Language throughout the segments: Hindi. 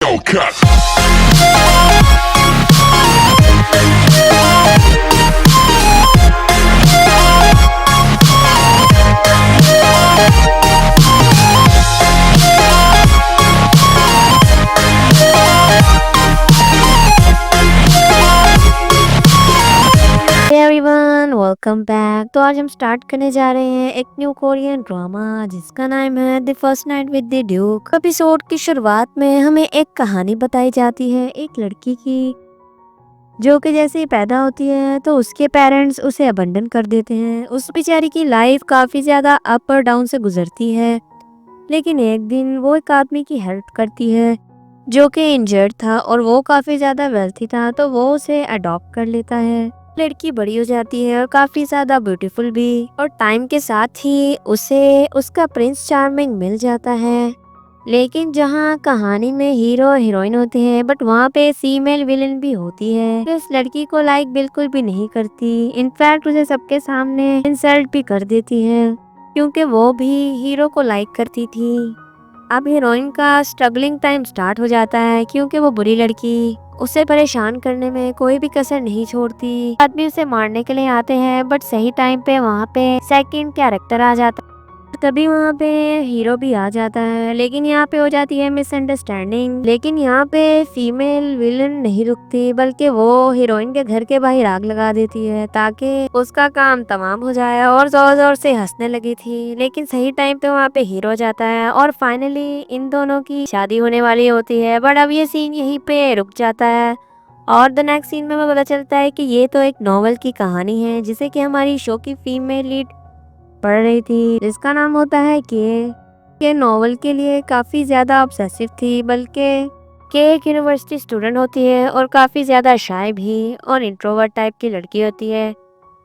no cut. Everyone welcome back. तो आज हम स्टार्ट करने जा रहे हैं एक न्यू कोरियन ड्रामा जिसका नाम है the first night with the Duke. Episode की शुरुआत में हमें एक कहानी बताई जाती है एक लड़की की, जो कि जैसे ही पैदा होती है तो उसके पेरेंट्स उसे अबंडन कर देते हैं। उस बेचारी की लाइफ काफी ज्यादा अप और डाउन से गुजरती है, लेकिन एक दिन वो एक आदमी की हेल्प करती है जो कि इंजर्ड था और वो काफी ज्यादा वेल्थी था, तो वो उसे अडॉप्ट कर लेता है। लड़की बड़ी हो जाती है और काफी ज्यादा ब्यूटीफुल भी, और टाइम के साथ ही उसे उसका प्रिंस चार्मिंग मिल जाता है। लेकिन जहाँ कहानी में हीरो और हीरोइन होते हैं, बट वहाँ पे फीमेल विलन भी होती है तो इस लड़की को लाइक बिल्कुल भी नहीं करती। इनफैक्ट उसे सबके सामने इंसल्ट भी कर देती है, क्योंकि वो भी हीरो को लाइक करती थी। अब हीरोइन का स्ट्रगलिंग टाइम स्टार्ट हो जाता है, क्योंकि वो बुरी लड़की उसे परेशान करने में कोई भी कसर नहीं छोड़ती। आदमी उसे मारने के लिए आते हैं, बट सही टाइम पे वहाँ पे सेकंड कैरेक्टर आ जाता है। तभी वहाँ पे हीरो भी आ जाता है, लेकिन यहाँ पे हो जाती है मिसअंडरस्टैंडिंग। लेकिन यहाँ पे फीमेल विलन नहीं रुकती, बल्कि वो हीरोइन के घर के बाहर आग लगा देती है ताकि उसका काम तमाम हो जाए, और जोर जोर से हंसने लगी थी। लेकिन सही टाइम पे वहाँ पे हीरो जाता है और फाइनली इन दोनों की शादी होने वाली होती है। बट अब ये सीन यहीं पे रुक जाता है और द नेक्स्ट सीन में हमें पता चलता है कि ये तो एक नॉवल की कहानी है जिसे कि हमारी शो की फीमेल लीड पढ़ रही थी, जिसका नाम होता है के नॉवल के लिए काफ़ी ज़्यादा ऑब्सेसिव थी। बल्कि के एक यूनिवर्सिटी स्टूडेंट होती है और काफ़ी ज़्यादा शाय भी और इंट्रोवर्ट टाइप की लड़की होती है।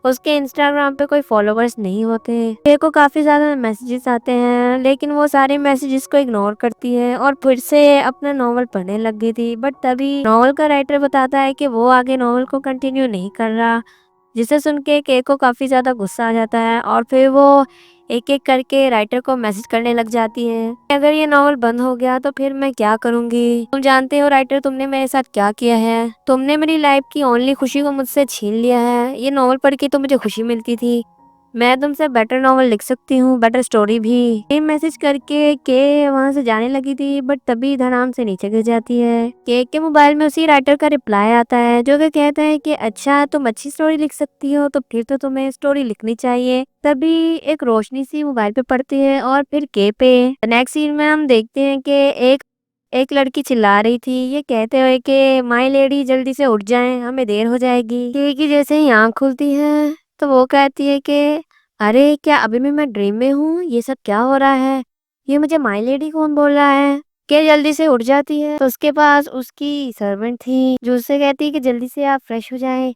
उसके इंस्टाग्राम पे कोई फॉलोअर्स नहीं होते। के को काफ़ी ज़्यादा मैसेजेस आते हैं, लेकिन वो सारे मैसेजेस को इग्नोर करती है और फिर से अपना नॉवल पढ़ने लग गई थी। बट तभी नॉवल का राइटर बताता है कि वो आगे नॉवल को कंटिन्यू नहीं कर रहा, जिसे सुन के के को काफ़ी ज़्यादा गुस्सा आ जाता है और फिर वो एक एक करके राइटर को मैसेज करने लग जाती है। अगर ये नॉवल बंद हो गया तो फिर मैं क्या करूँगी? तुम जानते हो राइटर, तुमने मेरे साथ क्या किया है। तुमने मेरी लाइफ की ओनली खुशी को मुझसे छीन लिया है। ये नॉवल पढ़ के तो मुझे खुशी मिलती थी, मैं तुमसे बेटर नॉवल लिख सकती हूँ, बेटर स्टोरी भी। ये मैसेज करके के वहाँ से जाने लगी थी, बट तभी धड़ाम से नीचे गिर जाती है। के मोबाइल में उसी राइटर का रिप्लाई आता है, जो कि कहता है कि अच्छा तुम अच्छी स्टोरी लिख सकती हो तो फिर तो तुम्हें स्टोरी लिखनी चाहिए। तभी एक रोशनी सी मोबाइल पे पड़ती है और फिर के पे नेक्स्ट सीन में हम देखते हैं कि एक लड़की चिल्ला रही थी, ये कहते हुए कि माय लेडी जल्दी से उठ जाएं, हमें देर हो जाएगी। के की जैसे ही आँख खुलती है तो वो कहती है कि अरे क्या अभी भी मैं ड्रीम में हूँ, ये सब क्या हो रहा है, ये मुझे माय लेडी कौन बोल रहा है। के जल्दी से उठ जाती है तो उसके पास उसकी सर्वेंट थी, जो उससे कहती है कि जल्दी से आप फ्रेश हो जाएं,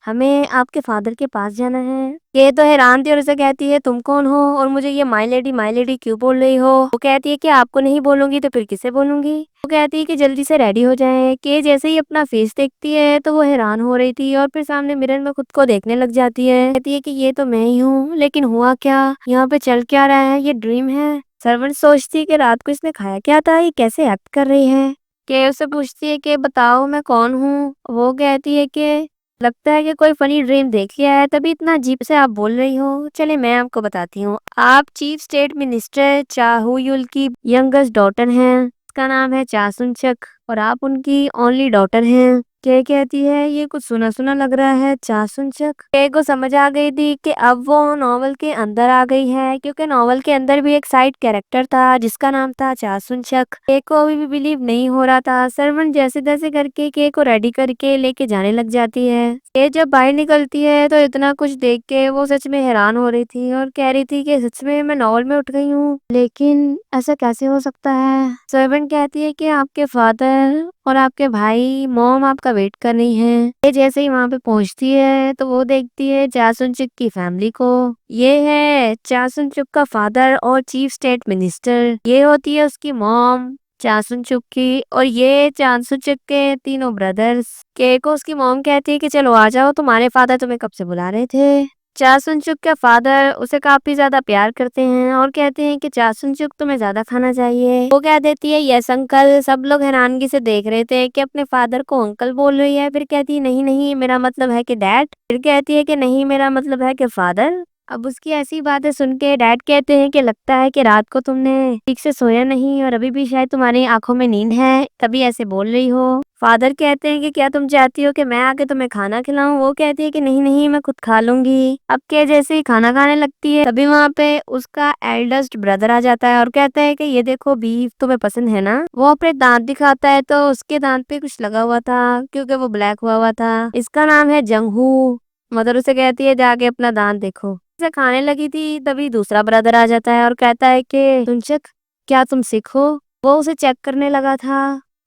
हमें आपके फादर के पास जाना है। ये तो हैरान थी और उसे कहती है तुम कौन हो और मुझे ये माय लेडी क्यों बोल रही हो। वो कहती है कि आपको नहीं बोलूंगी तो फिर किसे बोलूंगी। वो कहती है कि जल्दी से रेडी हो जाए। कि जैसे ही अपना फेस देखती है तो वो हैरान हो रही थी और फिर सामने मिरर में खुद को देखने लग जाती है। कहती है कि ये तो मैं ही हूँ, लेकिन हुआ क्या, यहाँ पे चल क्या रहा है, ये ड्रीम है। सर्वेंट सोचती है कि रात को इसने खाया क्या था, ये कैसे एक्ट कर रही है। के उससे पूछती है कि बताओ मैं कौन हूँ। वो कहती है कि लगता है कि कोई फनी ड्रीम देख लिया है, तभी इतना अजीब से आप बोल रही हो। चले मैं आपको बताती हूँ, आप चीफ स्टेट मिनिस्टर चाहुयुल की यंगेस्ट डॉटर हैं। उसका नाम है चासुनचक और आप उनकी ओनली डॉटर हैं। के कहती है ये कुछ सुना सुना लग रहा है चासुनचक। के को समझ आ गई थी कि अब वो नॉवल के अंदर आ गई है, क्योंकि नॉवल के अंदर भी एक साइड कैरेक्टर था जिसका नाम था चासुनचक। के को अभी भी बिलीव नहीं हो रहा था। सर्वेंट जैसे तैसे करके के को रेडी करके लेके जाने लग जाती है। के जब बाहर निकलती है तो इतना कुछ देख के वो सच में हैरान हो रही थी और कह रही थी कि सच में मैं नॉवल में उठ गई हूँ, लेकिन ऐसा कैसे हो सकता है। सर्वेंट कहती है कि आपके फादर और आपके भाई मॉम आपका वेट कर रही हैं। ये जैसे ही वहां पे पहुंचती है तो वो देखती है चासुनचुक की फैमिली को। ये है चासुनचुक का फादर और चीफ स्टेट मिनिस्टर, ये होती है उसकी मॉम चासुनचुक की, और ये चासुनचुक के तीनों ब्रदर्स। के को उसकी मॉम कहती है कि चलो आ जाओ, तुम्हारे फादर तुम्हें कब से बुला रहे थे। चा सुनचुक के फादर उसे काफी ज्यादा प्यार करते हैं और कहते हैं कि चा सुनचुक तुम्हें ज्यादा खाना चाहिए। वो कह देती है यस अंकल। सब लोग हैरानगी से देख रहे थे कि अपने फादर को अंकल बोल रही है। फिर कहती है नहीं नहीं मेरा मतलब है कि डैड। फिर कहती है कि नहीं मेरा मतलब है कि फादर। अब उसकी ऐसी बातें सुन के डैड कहते हैं कि लगता है कि रात को तुमने ठीक से सोया नहीं और अभी भी शायद तुम्हारी आंखों में नींद है, तभी ऐसे बोल रही हो। फादर कहते हैं कि क्या तुम चाहती हो कि मैं आके तुम्हें खाना खिलाऊं? वो कहती है कि नहीं नहीं मैं खुद खा लूंगी। अब के जैसे ही खाना खाने लगती है तभी वहाँ पे उसका एल्डेस्ट ब्रदर आ जाता है और कहता है कि ये देखो बीफ तुम्हें पसंद है ना। वो अपने दांत दिखाता है तो उसके दांत पे कुछ लगा हुआ था क्योंकि वो ब्लैक हुआ हुआ था। इसका नाम है जंगहू। मदर उसे कहती है जाके अपना दांत देखो। से खाने लगी थी तभी दूसरा ब्रदर आ जाता है और कहता है कि तुनचक क्या तुम सिख हो? वो उसे चेक करने लगा था।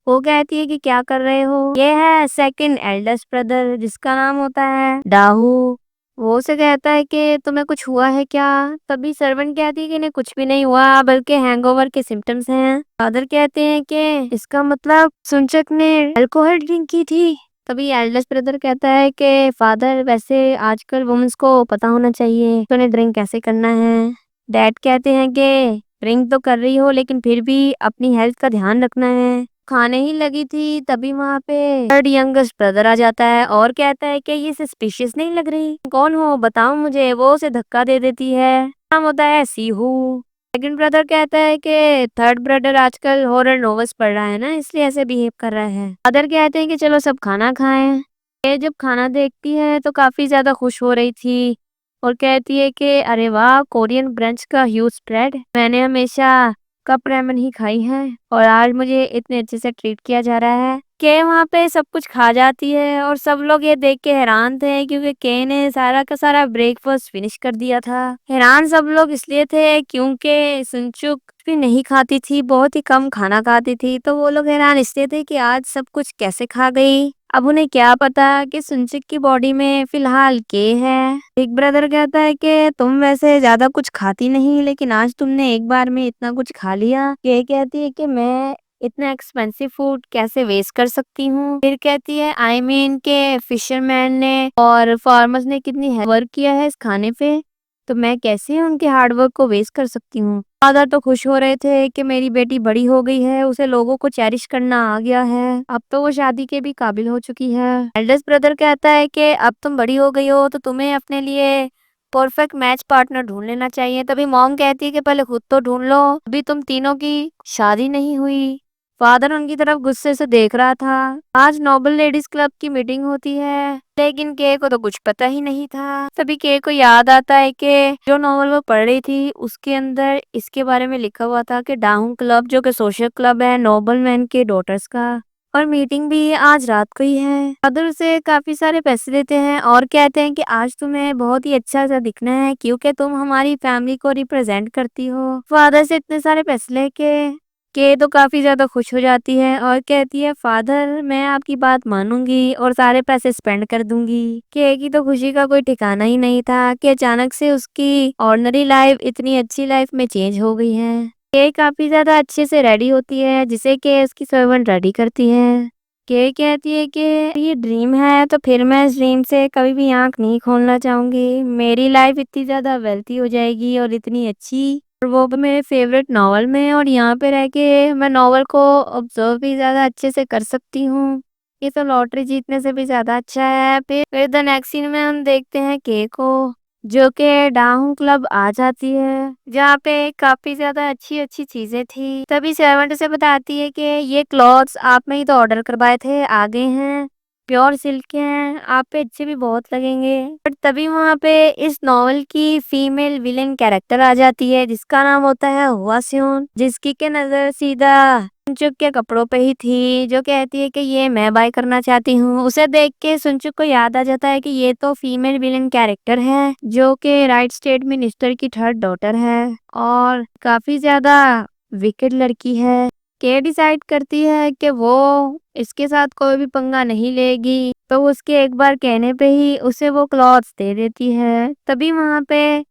वो कहती है कि क्या कर रहे हो? ये है सेकंड एल्डेस्ट ब्रदर जिसका नाम होता है डाहू। वो उसे कहता है कि तुम्हें कुछ हुआ है क्या? तभी सर्वेंट कहती है कि नहीं कुछ भी नहीं हुआ बल्कि हैंगओवर के सिम्टम्स हैं। फादर कहते हैं कि इसका मतलब सुनचक ने अल्कोहल ड्रिंक की थी। तभी एल्डेस्ट ब्रदर कहता है कि फादर वैसे आजकल वुमेन्स को पता होना चाहिए तो उन्हें ड्रिंक कैसे करना है। डैड कहते हैं कि ड्रिंक तो कर रही हो लेकिन फिर भी अपनी हेल्थ का ध्यान रखना है। खाने ही लगी थी तभी वहाँ पे थर्ड यंगेस्ट ब्रदर आ जाता है और कहता है कि ये सस्पिशियस नहीं लग रही, कौन हो बताओ मुझे। वो उसे धक्का दे देती है। नाम होता है सीहू। सेकंड ब्रदर कहता है कि थर्ड ब्रदर आजकल हॉरर नॉवेल्स पढ़ रहा है ना इसलिए ऐसे बिहेव कर रहा है। फादर कहते हैं कि चलो सब खाना खाएं। ये जब खाना देखती है तो काफी ज्यादा खुश हो रही थी और कहती है कि अरे वाह कोरियन ब्रंच का ह्यूज स्प्रेड। मैंने हमेशा कप रेमन ही खाई है और आज मुझे इतने अच्छे से ट्रीट किया जा रहा है। के वहाँ पे सब कुछ खा जाती है और सब लोग ये देख के हैरान थे क्योंकि के ने सारा का सारा ब्रेकफास्ट फिनिश कर दिया था। हैरान सब लोग इसलिए थे क्योंकि सुनचुक भी नहीं खाती थी, बहुत ही कम खाना खाती थी, तो वो लोग हैरान इसलिए थे कि आज सब कुछ कैसे खा गई। अब उन्हें क्या पता कि सुनचुक की बॉडी में फिलहाल के है। बिग ब्रदर कहता है कि तुम वैसे ज्यादा कुछ खाती नहीं लेकिन आज तुमने एक बार में इतना कुछ खा लिया। के कहती है कि मैं इतना एक्सपेंसिव फूड कैसे वेस्ट कर सकती हूँ। फिर कहती है आई मीन के फिशरमैन ने और फार्मर्स ने कितनी वर्क किया है इस खाने पे, तो मैं कैसे उनके हार्डवर्क को वेस्ट कर सकती हूँ। फादर तो खुश हो रहे थे कि मेरी बेटी बड़ी हो गई है, उसे लोगों को चेरिश करना आ गया है, अब तो वो शादी के भी काबिल हो चुकी है। एल्डेस्ट ब्रदर कहता है कि अब तुम बड़ी हो गई हो तो तुम्हें अपने लिए परफेक्ट मैच पार्टनर ढूंढ लेना चाहिए। तभी मॉम कहती है कि पहले खुद तो ढूंढ लो, अभी तुम तीनों की शादी नहीं हुई। फादर उनकी तरफ गुस्से से देख रहा था। आज नोबल लेडीज क्लब की मीटिंग होती है लेकिन के को तो कुछ पता ही नहीं था। तभी के को याद आता है कि जो नॉवल वो पढ़ रही थी उसके अंदर इसके बारे में लिखा हुआ था कि डाउन क्लब जो कि सोशल क्लब है नोबल मैन के डॉटर्स का, और मीटिंग भी आज रात को ही है। फादर उसे काफी सारे पैसे देते हैं और कहते हैं कि आज तुम्हें बहुत ही अच्छा सा दिखना है क्योंकि तुम हमारी फैमिली को रिप्रेजेंट करती हो। फादर से इतने सारे पैसे लेके के तो काफी ज्यादा खुश हो जाती है और कहती है फादर मैं आपकी बात मानूंगी और सारे पैसे स्पेंड कर दूंगी। के की तो खुशी का कोई ठिकाना ही नहीं था कि अचानक से उसकी ऑर्डिनरी लाइफ इतनी अच्छी लाइफ में चेंज हो गई है। के काफी ज्यादा अच्छे से रेडी होती है जिसे के उसकी सर्वेंट रेडी करती है। के कहती है कि ये ड्रीम है तो फिर मैं इस ड्रीम से कभी भी आंख नहीं खोलना चाहूंगी। मेरी लाइफ इतनी ज्यादा वेल्थी हो जाएगी और इतनी अच्छी, और वो भी मेरे फेवरेट नॉवल में, और यहाँ पे रह के मैं नॉवल को ऑब्जर्व भी ज्यादा अच्छे से कर सकती हूँ। ये तो लॉटरी जीतने से भी ज्यादा अच्छा है। फिर द नेक्स्ट सीन में हम देखते हैं के को जो कि डाउन क्लब आ जाती है जहाँ पे काफी ज्यादा अच्छी अच्छी चीजें थी। तभी सर्वेंट से बताती है कि ये क्लॉथ्स आपने ही तो ऑर्डर करवाए थे, आ गए हैं, प्योर सिल्क के हैं, आप पे अच्छे भी बहुत लगेंगे। बट तभी वहाँ पे इस नॉवल की फीमेल विलेन कैरेक्टर आ जाती है जिसका नाम होता है हुआस्यून, जिसकी के नजर सीधा सुनचुक के कपड़ों पे ही थी, जो कहती है कि ये मैं बाय करना चाहती हूँ। उसे देख के सुनचुक को याद आ जाता है कि ये तो फीमेल विलेन कैरेक्टर है जो कि राइट स्टेट मिनिस्टर की थर्ड डॉटर है और काफी ज्यादा विकेट लड़की है। के डिसाइड करती है कि वो इसके साथ कोई भी पंगा नहीं लेगी, तो उसके एक बार कहने पे ही उसे वो क्लॉथ्स दे देती है। तभी वहां पे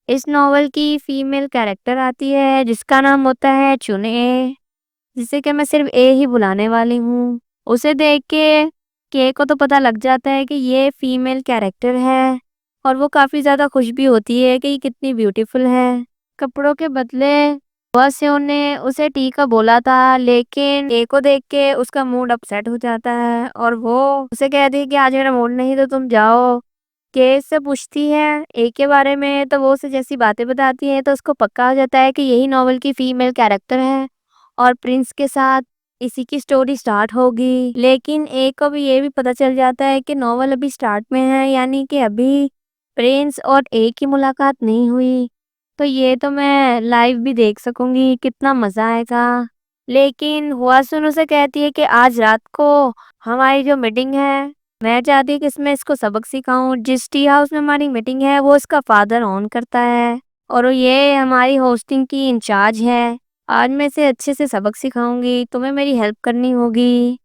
इस नॉवल की फीमेल कैरेक्टर आती है जिसका नाम होता है चुने, जिसे कि मैं सिर्फ ए ही बुलाने वाली हूँ। उसे देख के को तो पता लग जाता है कि ये फीमेल कैरेक्टर है और वो काफ़ी ज़्यादा खुश भी होती है कि ये कितनी ब्यूटीफुल है। कपड़ों के बदले हुआ सेओन ने उसे टी का बोला था, लेकिन ए को देख के उसका मूड अपसेट हो जाता है और वो उसे कहती है कि आज मेरा मूड नहीं तो तुम जाओ। के से पूछती है ए के बारे में, तो वो उसे जैसी बातें बताती है तो उसको पक्का हो जाता है कि यही नॉवल की फीमेल कैरेक्टर है और प्रिंस के साथ इसी की स्टोरी स्टार्ट होगी। लेकिन ए को भी ये भी पता चल जाता है कि नॉवल अभी स्टार्ट में है, यानी कि अभी प्रिंस और ए की मुलाकात नहीं हुई। तो ये तो मैं लाइव भी देख सकूंगी, कितना मजा आएगा। लेकिन हुआसुन उसे कहती है कि आज रात को हमारी जो मीटिंग है, मैं चाहती हूँ कि इसमें इसको सबक सिखाऊं। जिस टी हाउस में हमारी मीटिंग है वो इसका फादर ऑन करता है और ये हमारी होस्टिंग की इंचार्ज है। आज मैं इसे अच्छे से सबक सिखाऊंगी, तुम्हें मेरी हेल्प करनी होगी।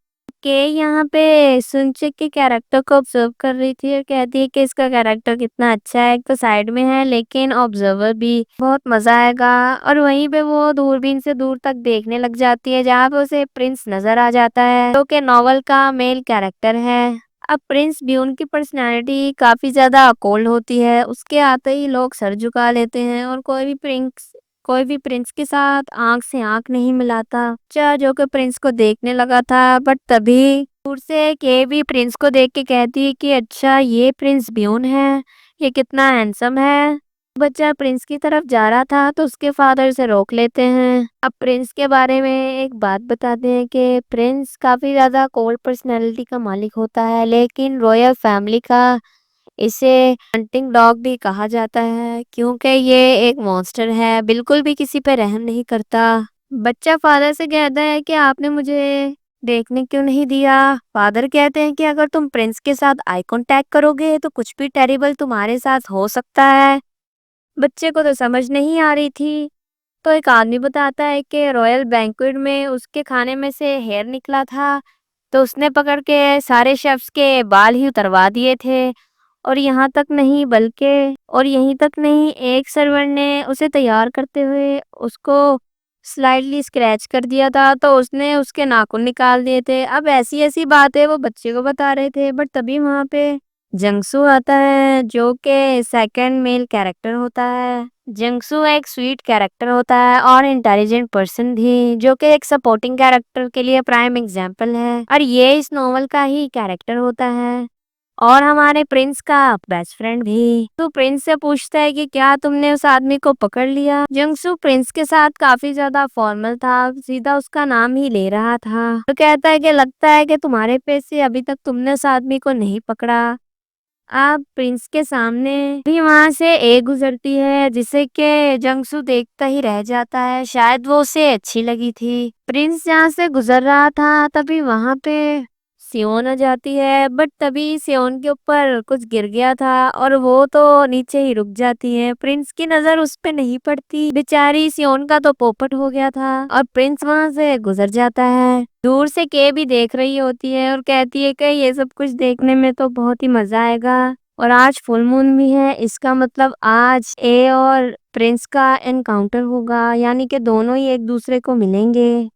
के यहाँ पे सुनचेक के कैरेक्टर को ऑब्जर्व कर रही थी और कहती है कि इसका कैरेक्टर कितना अच्छा है। एक तो साइड में है लेकिन ऑब्जर्वर भी, बहुत मजा आएगा। और वहीं पे वो दूरबीन से दूर तक देखने लग जाती है जहाँ पे उसे प्रिंस नजर आ जाता है, जो कि नॉवल का मेल कैरेक्टर है। अब प्रिंस भी, उनकी पर्सनालिटी काफी ज्यादा कोल्ड होती है, उसके आते ही लोग सर झुका लेते हैं और कोई भी प्रिंस के साथ आंख से आंख नहीं मिलाता। चाह जो कि प्रिंस को देखने लगा था, बट तभी दूर से के भी प्रिंस को देख के कहती है कि अच्छा ये प्रिंस ब्यून है, ये कितना हैंडसम है। बच्चा प्रिंस की तरफ जा रहा था तो उसके फादर से रोक लेते हैं। अब प्रिंस के बारे में एक बात बताते हैं कि प्रिंस काफी ज्यादा कोल्ड पर्सनैलिटी का मालिक होता है, लेकिन रॉयल फैमिली का इसे हंटिंग डॉग भी कहा जाता है क्योंकि ये एक मॉन्स्टर है, बिल्कुल भी किसी पे रहम नहीं करता। बच्चा फादर से कहता है कि आपने मुझे देखने क्यों नहीं दिया। फादर कहते हैं कि अगर तुम प्रिंस के साथ आई कांटेक्ट करोगे तो कुछ भी टेरिबल तुम्हारे साथ हो सकता है। बच्चे को तो समझ नहीं आ रही थी। तो एक आदमी बताता है कि रॉयल बैंक्वेट में उसके खाने में से हेयर निकला था, तो उसने पकड़ के सारे शेफ्स के बाल ही उतरवा दिए थे। और यहीं तक नहीं, एक सर्वर ने उसे तैयार करते हुए उसको स्लाइटली स्क्रैच कर दिया था, तो उसने उसके नाखून निकाल दिए थे। अब ऐसी ऐसी बातें वो बच्चे को बता रहे थे, बट तभी वहां पे जंगसू आता है, जो कि सेकंड मेल कैरेक्टर होता है। जंगसू एक स्वीट कैरेक्टर होता है और इंटेलिजेंट पर्सन भी, जो कि एक सपोर्टिंग कैरेक्टर के लिए प्राइम एग्जाम्पल है और ये इस नॉवल का ही कैरेक्टर होता है और हमारे प्रिंस का बेस्ट फ्रेंड भी। तो प्रिंस से पूछता है कि क्या तुमने उस आदमी को पकड़ लिया। जंगसू प्रिंस के साथ काफी ज्यादा फॉर्मल था, सीधा उसका नाम ही ले रहा था। तो कहता है कि लगता है कि तुम्हारे पैसे अभी तक तुमने उस आदमी को नहीं पकड़ा। अब प्रिंस के सामने भी वहां से ए गुजरती है, जिसे के जंगसू देखता ही रह जाता है, शायद वो उसे अच्छी लगी थी। प्रिंस जहाँ से गुजर रहा था तभी वहां पे सियोन आ जाती है, बट तभी सियोन के ऊपर कुछ गिर गया था और वो तो नीचे ही रुक जाती है। प्रिंस की नजर उस पे नहीं पड़ती, बेचारी सियोन का तो पोपट हो गया था और प्रिंस वहां से गुजर जाता है। दूर से के भी देख रही होती है और कहती है कि ये सब कुछ देखने में तो बहुत ही मजा आएगा और आज फुल मून भी है, इसका मतलब आज ए और प्रिंस का एनकाउंटर होगा, यानी कि दोनों ही एक दूसरे को मिलेंगे।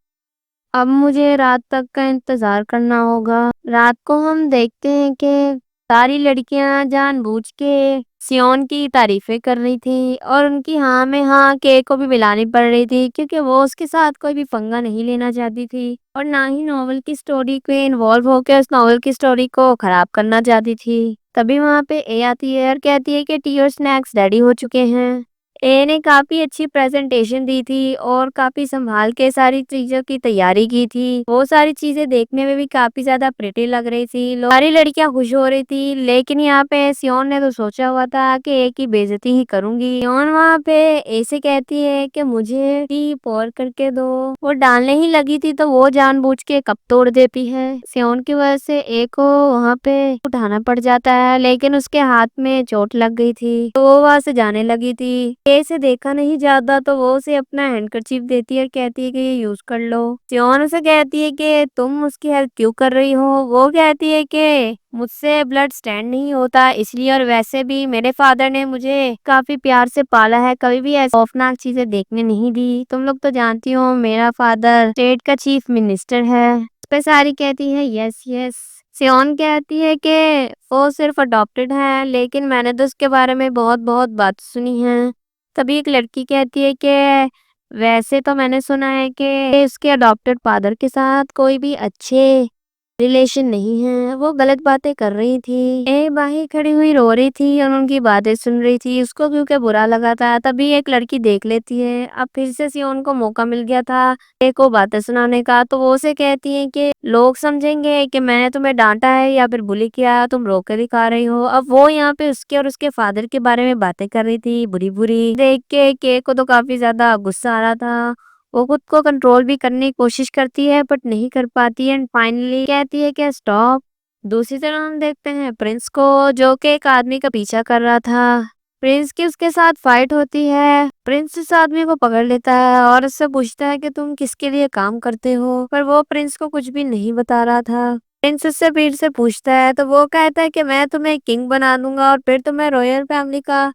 अब मुझे रात तक का इंतजार करना होगा। रात को हम देखते हैं कि सारी लड़कियां जानबूझ के सियोन की तारीफें कर रही थी और उनकी हाँ में हाँ के को भी मिलानी पड़ रही थी, क्योंकि वो उसके साथ कोई भी पंगा नहीं लेना चाहती थी और ना ही नॉवल की स्टोरी के इन्वॉल्व होकर उस नॉवल की स्टोरी को खराब करना चाहती थी। तभी वहां पे ए आती है और कहती है कि टी और स्नैक्स रेडी हो चुके हैं। ए ने काफी अच्छी प्रेजेंटेशन दी थी और काफी संभाल के सारी चीजों की तैयारी की थी। वो सारी चीजें देखने में भी काफी ज्यादा प्रिटी लग रही थी, सारी लड़कियां खुश हो रही थी। लेकिन यहाँ पे सियोन ने तो सोचा हुआ था कि ए की बेइज्जती ही करूंगी। सियोन वहाँ पे ए से कहती है कि मुझे टी पोर करके दो। वो डालने ही लगी थी तो वो जानबूझ के कप तोड़ देती है। सियोन की वजह से ए को वहाँ पे उठाना पड़ जाता है, लेकिन उसके हाथ में चोट लग गई थी तो वो वहां से जाने लगी थी। से देखा नहीं जाता तो वो उसे अपना हैंडकरचीफ देती है और कहती है कि ये यूज कर लो। सियोन उसे कहती है कि तुम उसकी हेल्प क्यों कर रही हो। वो कहती है कि मुझसे ब्लड स्टैंड नहीं होता इसलिए, और वैसे भी मेरे फादर ने मुझे काफी प्यार से पाला है, कभी भी ऐसी खौफनाक चीजें देखने नहीं दी। तुम लोग तो जानती हो मेरा फादर स्टेट का चीफ मिनिस्टर है। इस पे सारी कहती है यस यस। सियोन कहती है कि वो सिर्फ अडॉप्टेड है, लेकिन मैंने तो उसके बारे में बहुत बहुत बात सुनी है। तभी एक लड़की कहती है कि वैसे तो मैंने सुना है कि उसके अडॉप्टेड फादर के साथ कोई भी अच्छे रिलेशन नहीं है। वो गलत बातें कर रही थी। ए बाही खड़ी हुई रो रही थी और उनकी बातें सुन रही थी। उसको क्योंकि बुरा लगा था। तभी एक लड़की देख लेती है। अब फिर से सियोन को मौका मिल गया था ए को बातें सुनाने का। तो वो उसे कहती है कि लोग समझेंगे कि मैंने तुम्हें डांटा है या फिर बुली किया, तुम रो कर दिखा रही हो। अब वो यहाँ पे उसके और उसके फादर के बारे में बातें कर रही थी बुरी बुरी। देख के के को तो काफी ज्यादा गुस्सा आ रहा था। वो खुद को कंट्रोल भी करने की कोशिश करती है बट नहीं कर पाती है एंड फाइनली कहती है कि स्टॉप। दूसरी तरफ हम देखते हैं प्रिंस को, जो कि एक आदमी का पीछा कर रहा था। प्रिंस की उसके साथ फाइट होती है। प्रिंस इस आदमी को पकड़ लेता है और उससे पूछता है कि तुम किसके लिए काम करते हो, पर वो प्रिंस को कुछ भी नहीं बता रहा था। प्रिंस उससे फिर से पूछता है तो वो कहता है कि मैं तुम्हें किंग बना दूंगा और फिर तुम्हें रॉयल फैमिली का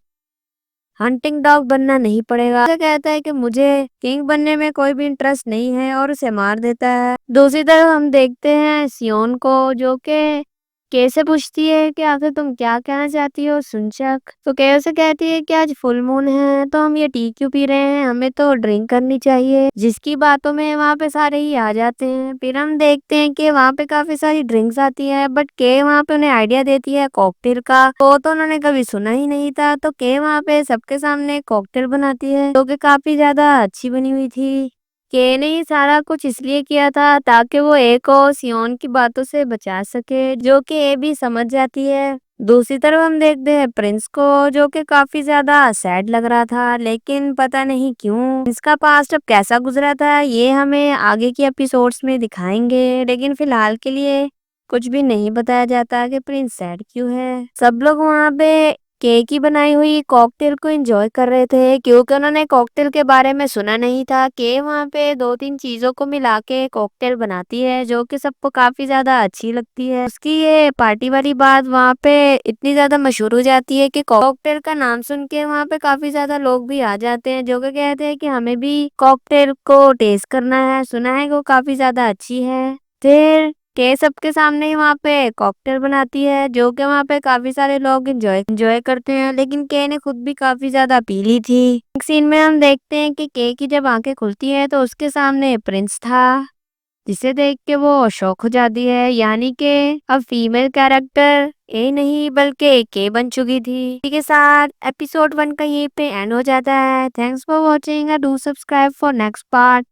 हंटिंग डॉग बनना नहीं पड़ेगा। उसे कहता है कि मुझे किंग बनने में कोई भी इंटरेस्ट नहीं है और उसे मार देता है। दूसरी तरफ हम देखते हैं सियोन को, जो कि कैसे पूछती है कि आखिर तुम क्या कहना चाहती हो सुनचक। तो कै उसे कहती है कि आज फुल मून है तो हम ये टी क्यों पी रहे हैं, हमें तो ड्रिंक करनी चाहिए। जिसकी बातों में वहाँ पे सारे ही आ जाते हैं। फिर हम देखते हैं कि वहाँ पे काफी सारी ड्रिंक्स आती है बट के वहाँ पे उन्हें आइडिया देती है कॉकटेल का। वो तो उन्होंने कभी सुना ही नहीं था। तो के वहाँ पे सबके सामने कॉकटेल बनाती है जो कि काफी ज्यादा अच्छी बनी हुई थी। के ने ये सारा कुछ इसलिए किया था ताकि वो ए को सियोन की बातों से बचा सके, जो कि ए भी समझ जाती है। दूसरी तरफ हम देखते हैं प्रिंस को, जो कि काफी ज्यादा सैड लग रहा था, लेकिन पता नहीं क्यों इसका पास्ट अब कैसा गुजरा था ये हमें आगे की एपिसोड्स में दिखाएंगे। लेकिन फिलहाल के लिए कुछ भी नहीं बताया जाता कि प्रिंस सैड क्यों है। सब लोग वहाँ पे केक की बनाई हुई कॉकटेल को एंजॉय कर रहे थे क्योंकि उन्होंने कॉकटेल के बारे में सुना नहीं था कि वहाँ पे दो तीन चीजों को मिला के कॉकटेल बनाती है जो कि सबको काफी ज्यादा अच्छी लगती है। उसकी ये पार्टी वाली बात वहाँ पे इतनी ज्यादा मशहूर हो जाती है कि कॉकटेल का नाम सुन के वहाँ पे काफी ज्यादा लोग भी आ जाते हैं, जो कि कहते हैं कि हमें भी कॉकटेल को टेस्ट करना है, सुना है कि वो काफी ज्यादा अच्छी है। फिर के सबके सामने ही वहाँ पे कॉकटेल बनाती है जो कि वहाँ पे काफी सारे लोग एंजॉय करते हैं, लेकिन के ने खुद भी काफी ज्यादा पी ली थी। एक सीन में हम देखते हैं कि के की जब आंखें खुलती है तो उसके सामने प्रिंस था, जिसे देख के वो शॉक हो जाती है। यानी कि अब फीमेल कैरेक्टर ए नहीं बल्कि के बन चुकी थी। इसी के साथ एपिसोड 1 का यहीं पे एंड हो जाता है। Thanks for watching, do subscribe for next part.